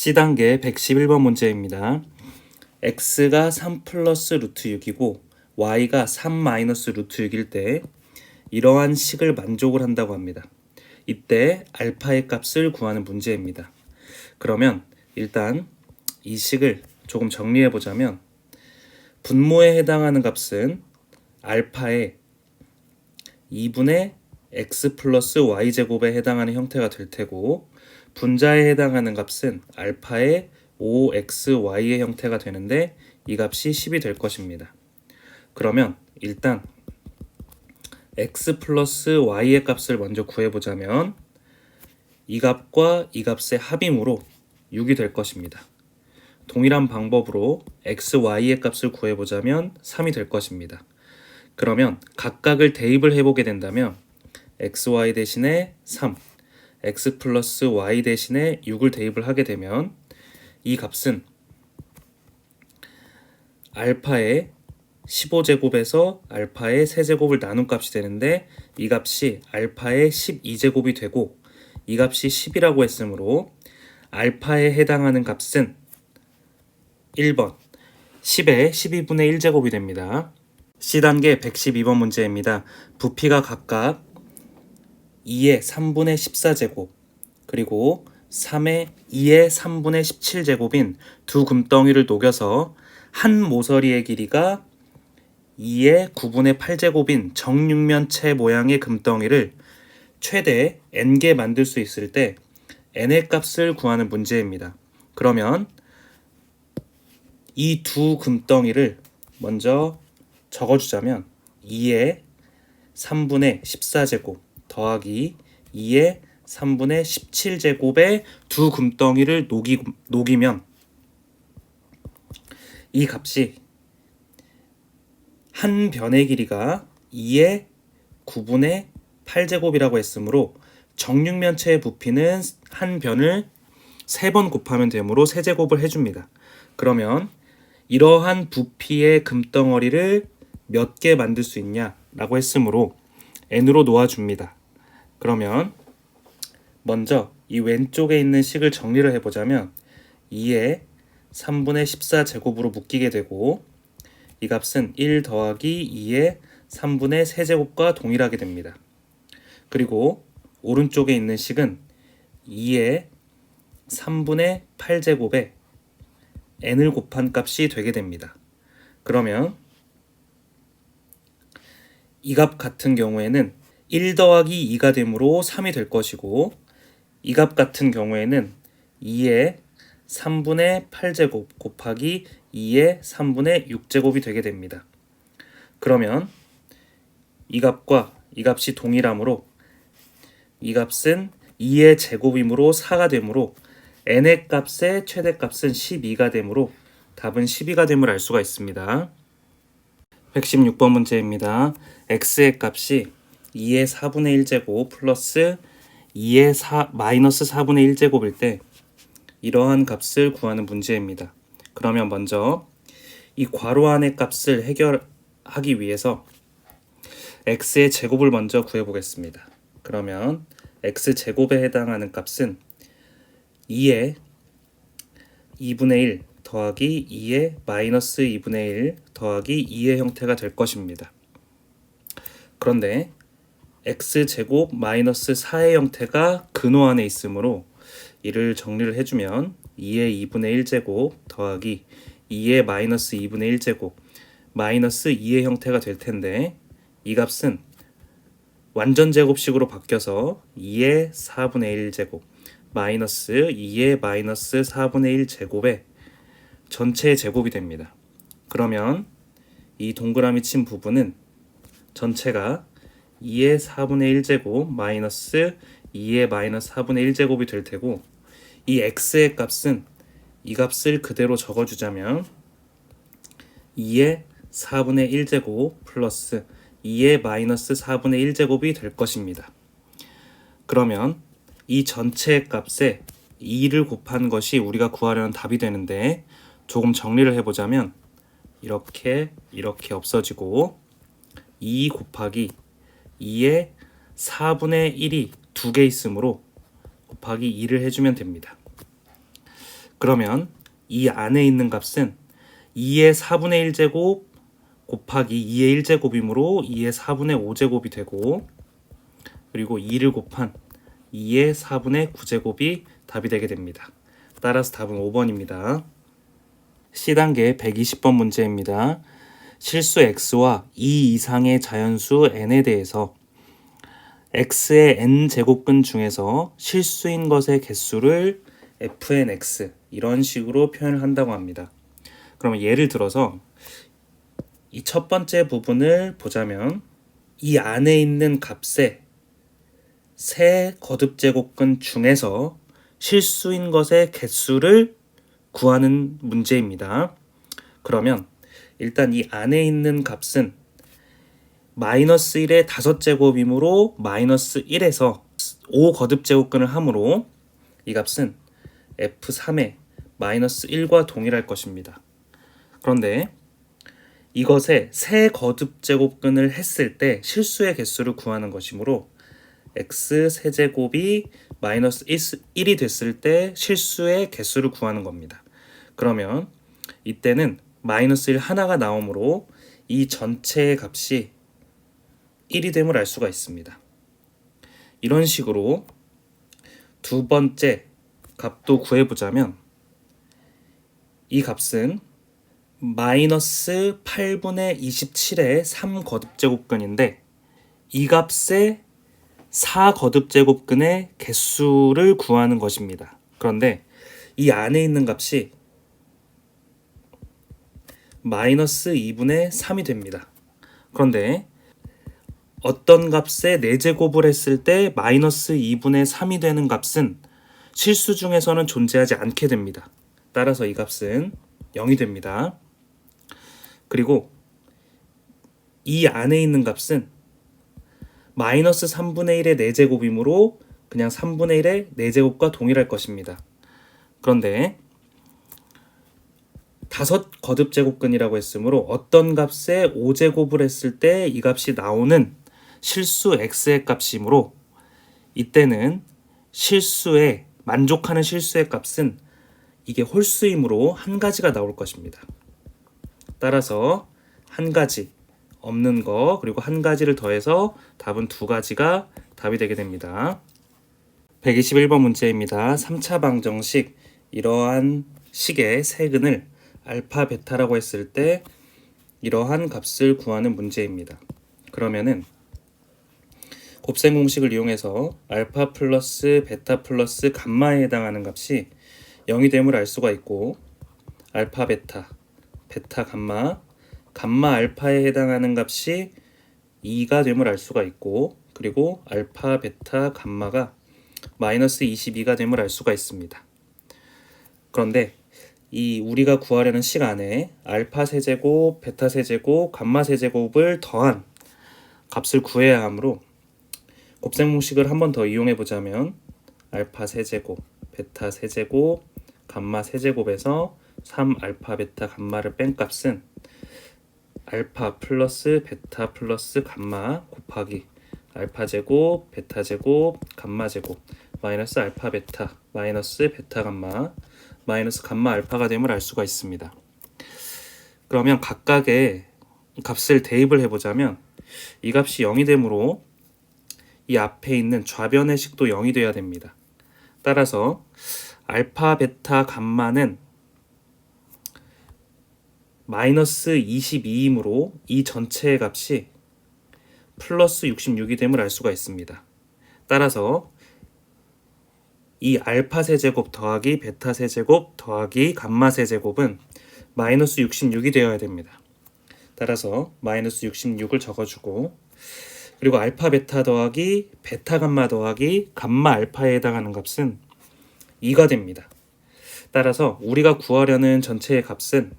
C단계 111번 문제입니다. x가 3 플러스 루트 6이고 y가 3 마이너스 루트 6일 때 이러한 식을 만족을 한다고 합니다. 이때 알파의 값을 구하는 문제입니다. 그러면 일단 이 식을 조금 정리해 보자면 분모에 해당하는 값은 알파의 2분의 x 플러스 y제곱에 해당하는 형태가 될 테고 분자에 해당하는 값은 알파의 5xy의 형태가 되는데 이 값이 10이 될 것입니다. 그러면 일단 x 플러스 y의 값을 먼저 구해보자면 이 값과 이 값의 합임으로 6이 될 것입니다. 동일한 방법으로 x, y의 값을 구해보자면 3이 될 것입니다. 그러면 각각을 대입을 해보게 된다면 xy 대신에 3, x 플러스 y 대신에 6을 대입을 하게 되면 이 값은 알파의 15제곱에서 알파의 세제곱을 나눈 값이 되는데 이 값이 알파의 12제곱이 되고 이 값이 10이라고 했으므로 알파에 해당하는 값은 1번 10의 12분의 1제곱이 됩니다. C단계 112번 문제입니다. 부피가 각각 2의 3분의 14제곱 그리고 3의 2의 3분의 17제곱인 두 금덩이를 녹여서 한 모서리의 길이가 2의 9분의 8제곱인 정육면체 모양의 금덩이를 최대 n개 만들 수 있을 때 n의 값을 구하는 문제입니다. 그러면 이 두 금덩이를 먼저 적어주자면 2의 3분의 14제곱 더하기 2의 3분의 17제곱의 두 금덩이를 녹이면 이 값이 한 변의 길이가 2의 9분의 8제곱이라고 했으므로 정육면체의 부피는 한 변을 3번 곱하면 되므로 세제곱을 해줍니다. 그러면 이러한 부피의 금덩어리를 몇 개 만들 수 있냐 라고 했으므로 n으로 놓아줍니다. 그러면 먼저 이 왼쪽에 있는 식을 정리를 해보자면 2의 3분의 14제곱으로 묶이게 되고 이 값은 1 더하기 2의 3분의 세제곱과 동일하게 됩니다. 그리고 오른쪽에 있는 식은 2의 3분의 8제곱에 n을 곱한 값이 되게 됩니다. 그러면 이 값 같은 경우에는 1 더하기 2가 되므로 3이 될 것이고 이 값 같은 경우에는 2의 3분의 8제곱 곱하기 2의 3분의 6제곱이 되게 됩니다. 그러면 이 값과 이 값이 동일하므로 이 값은 2의 제곱이므로 4가 되므로 n의 값의 최대값은 12가 되므로 답은 12가 됨을 알 수가 있습니다. 116번 문제입니다. x의 값이 2의 4분의 1제곱 플러스 2의 마이너스 4분의 1제곱일 때 이러한 값을 구하는 문제입니다. 그러면 먼저 이 괄호 안의 값을 해결하기 위해서 x의 제곱을 먼저 구해보겠습니다. 그러면 x제곱에 해당하는 값은 2의 2분의 1 더하기 2의 마이너스 2분의 1 더하기 2의 형태가 될 것입니다. 그런데 x제곱 마이너스 4의 형태가 근호 안에 있으므로 이를 정리를 해주면 2의 2분의 1제곱 더하기 2의 마이너스 2분의 1제곱 마이너스 2의 형태가 될 텐데 이 값은 완전 제곱식으로 바뀌어서 2의 4분의 1제곱 마이너스 2의 마이너스 4분의 1제곱의 전체 제곱이 됩니다. 그러면 이 동그라미 친 부분은 전체가 2의 4분의 1제곱 마이너스 2의 마이너스 4분의 1제곱이 될 테고 이 x의 값은 이 값을 그대로 적어주자면 2의 4분의 1제곱 플러스 2의 마이너스 4분의 1제곱이 될 것입니다. 그러면 이 전체 값에 2를 곱한 것이 우리가 구하려는 답이 되는데 조금 정리를 해보자면 이렇게 없어지고 2 곱하기 2의 4분의 1이 2개 있으므로 곱하기 2를 해주면 됩니다. 그러면 이 안에 있는 값은 2의 4분의 1제곱 곱하기 2의 1제곱이므로 2의 4분의 5제곱이 되고, 그리고 2를 곱한 2의 4분의 9제곱이 답이 되게 됩니다. 따라서 답은 5번입니다. C단계 120번 문제입니다. 실수 x와 2 이상의 자연수 n에 대해서 x의 n제곱근 중에서 실수인 것의 개수를 fnx 이런 식으로 표현을 한다고 합니다. 그러면 예를 들어서 이 첫 번째 부분을 보자면 이 안에 있는 값의 세 거듭제곱근 중에서 실수인 것의 개수를 구하는 문제입니다. 그러면 일단 이 안에 있는 값은 마이너스 1의 5제곱이므로 마이너스 1에서 5 거듭제곱근을 하므로 이 값은 f3의 마이너스 1과 동일할 것입니다. 그런데 이것의 세 거듭제곱근을 했을 때 실수의 개수를 구하는 것이므로 x 세제곱이 마이너스 1이 됐을 때 실수의 개수를 구하는 겁니다. 그러면 이때는 마이너스 1 하나가 나오므로 이 전체의 값이 1이 됨을 알 수가 있습니다. 이런 식으로 두 번째 값도 구해보자면 이 값은 마이너스 8분의 27의 3 거듭제곱근인데 이 값의 4 거듭제곱근의 개수를 구하는 것입니다. 그런데 이 안에 있는 값이 마이너스 2분의 3이 됩니다. 그런데 어떤 값에 4제곱을 했을 때 마이너스 2분의 3이 되는 값은 실수 중에서는 존재하지 않게 됩니다. 따라서 이 값은 0이 됩니다. 그리고 이 안에 있는 값은 마이너스 3분의 1의 4제곱이므로 그냥 3분의 1의 4제곱과 동일할 것입니다. 그런데 5 거듭제곱근이라고 했으므로 어떤 값에 5제곱을 했을 때 이 값이 나오는 실수 x의 값이므로 이때는 만족하는 실수의 값은 이게 홀수이므로 한 가지가 나올 것입니다. 따라서 한 가지, 없는 거, 그리고 한 가지를 더해서 답은 2가지가 답이 되게 됩니다. 121번 문제입니다. 3차 방정식 이러한 식의 세근을 알파, 베타라고 했을 때 이러한 값을 구하는 문제입니다. 그러면은 곱셈 공식을 이용해서 알파 플러스 베타 플러스 감마에 해당하는 값이 0이 됨을 알 수가 있고, 알파 베타, 베타 감마, 감마 알파에 해당하는 값이 2가 됨을 알 수가 있고, 그리고 알파 베타 감마가 마이너스 22가 됨을 알 수가 있습니다. 그런데 이 우리가 구하려는 식 안에 알파 세제곱, 베타 세제곱, 감마 세제곱을 더한 값을 구해야 하므로 곱셈 공식을 한 번 더 이용해 보자면 알파 세제곱, 베타 세제곱, 감마 세제곱에서 3 알파 베타 감마를 뺀 값은 알파 플러스 베타 플러스 감마 곱하기 알파 제곱, 베타 제곱, 감마 제곱 마이너스 알파 베타 마이너스 베타 감마 마이너스 감마 알파가 됨을 알 수가 있습니다. 그러면 각각의 값을 대입을 해보자면 이 값이 0이 되므로 이 앞에 있는 좌변의 식도 0이 돼야 됩니다. 따라서 알파 베타 감마는 마이너스 22이므로 이 전체의 값이 플러스 66이 됨을 알 수가 있습니다. 따라서 이 알파 세제곱 더하기 베타 세제곱 더하기 감마 세제곱은 마이너스 66이 되어야 됩니다. 따라서 마이너스 66을 적어주고, 그리고 알파 베타 더하기 베타 감마 더하기 감마 알파에 해당하는 값은 2가 됩니다. 따라서 우리가 구하려는 전체의 값은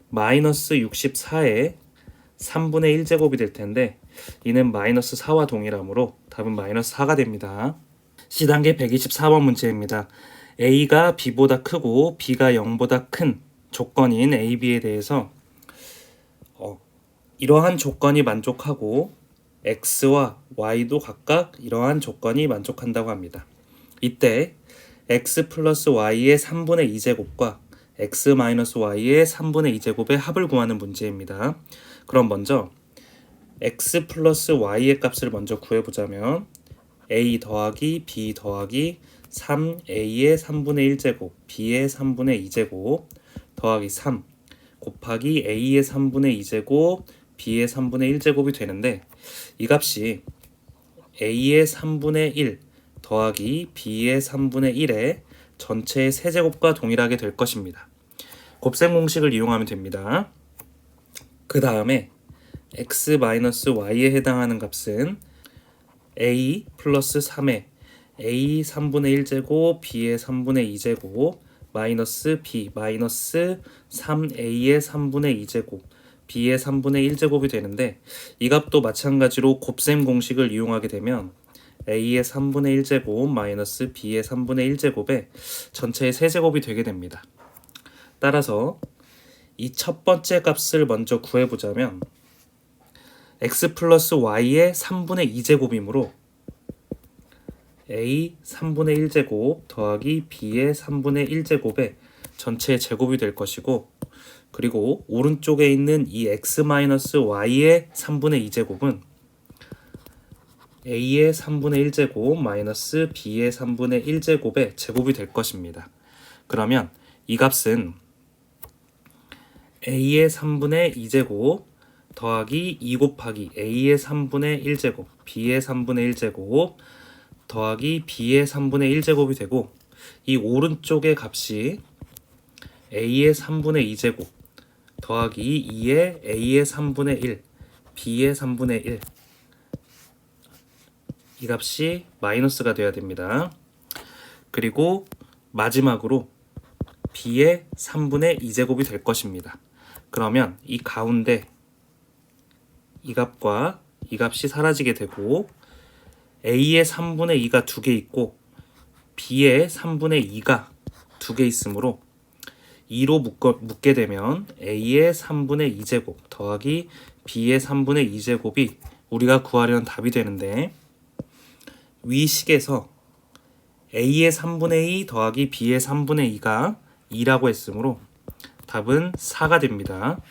마이너스 64의 3분의 1제곱이 될 텐데 이는 마이너스 4와 동일하므로 답은 마이너스 4가 됩니다. C단계 124번 문제입니다. A가 B보다 크고 B가 0보다 큰 조건인 A, B에 대해서 이러한 조건이 만족하고 X와 Y도 각각 이러한 조건이 만족한다고 합니다. 이때 x 플러스 y의 3분의 2제곱과 x 마이너스 y의 3분의 2제곱의 합을 구하는 문제입니다. 그럼 먼저 x 플러스 y의 값을 먼저 구해보자면 a 더하기 b 더하기 3a의 3분의 1제곱 b의 3분의 2제곱 더하기 3 곱하기 a의 3분의 2제곱 b의 3분의 1제곱이 되는데 이 값이 a의 3분의 1 더하기 b의 3분의 1의 전체의 세제곱과 동일하게 될 것입니다. 곱셈 공식을 이용하면 됩니다. 그 다음에 x-y에 해당하는 값은 a 플러스 3의 a 3분의 1제곱 b의 3분의 2제곱 마이너스 b 마이너스 3a의 3분의 2제곱 b의 3분의 1제곱이 되는데 이 값도 마찬가지로 곱셈 공식을 이용하게 되면 a의 3분의 1제곱 마이너스 b의 3분의 1제곱의 전체의 세제곱이 되게 됩니다. 따라서 이 첫 번째 값을 먼저 구해보자면 x 플러스 y의 3분의 2제곱이므로 a 3분의 1제곱 더하기 b의 3분의 1제곱의 전체의 제곱이 될 것이고 그리고 오른쪽에 있는 이 x-y의 3분의 2제곱은 a의 3분의 1제곱 마이너스 b의 3분의 1제곱의 제곱이 될 것입니다. 그러면 이 값은 a의 3분의 2제곱 더하기 2 곱하기 a의 3분의 1제곱 b의 3분의 1제곱 더하기 b의 3분의 1제곱이 되고 이 오른쪽의 값이 a의 3분의 2제곱 더하기 2의 a의 3분의 1 b의 3분의 1 이 값이 마이너스가 되어야 됩니다. 그리고 마지막으로 b의 3분의 2제곱이 될 것입니다. 그러면 이 가운데 이 값과 이 값이 사라지게 되고 a의 3분의 2가 2개 있고 b의 3분의 2가 2개 있으므로 2로 묶게 되면 a의 3분의 2제곱 더하기 b의 3분의 2제곱이 우리가 구하려는 답이 되는데 위 식에서 a의 3분의 2 더하기 b의 3분의 2가 2라고 했으므로 답은 4가 됩니다.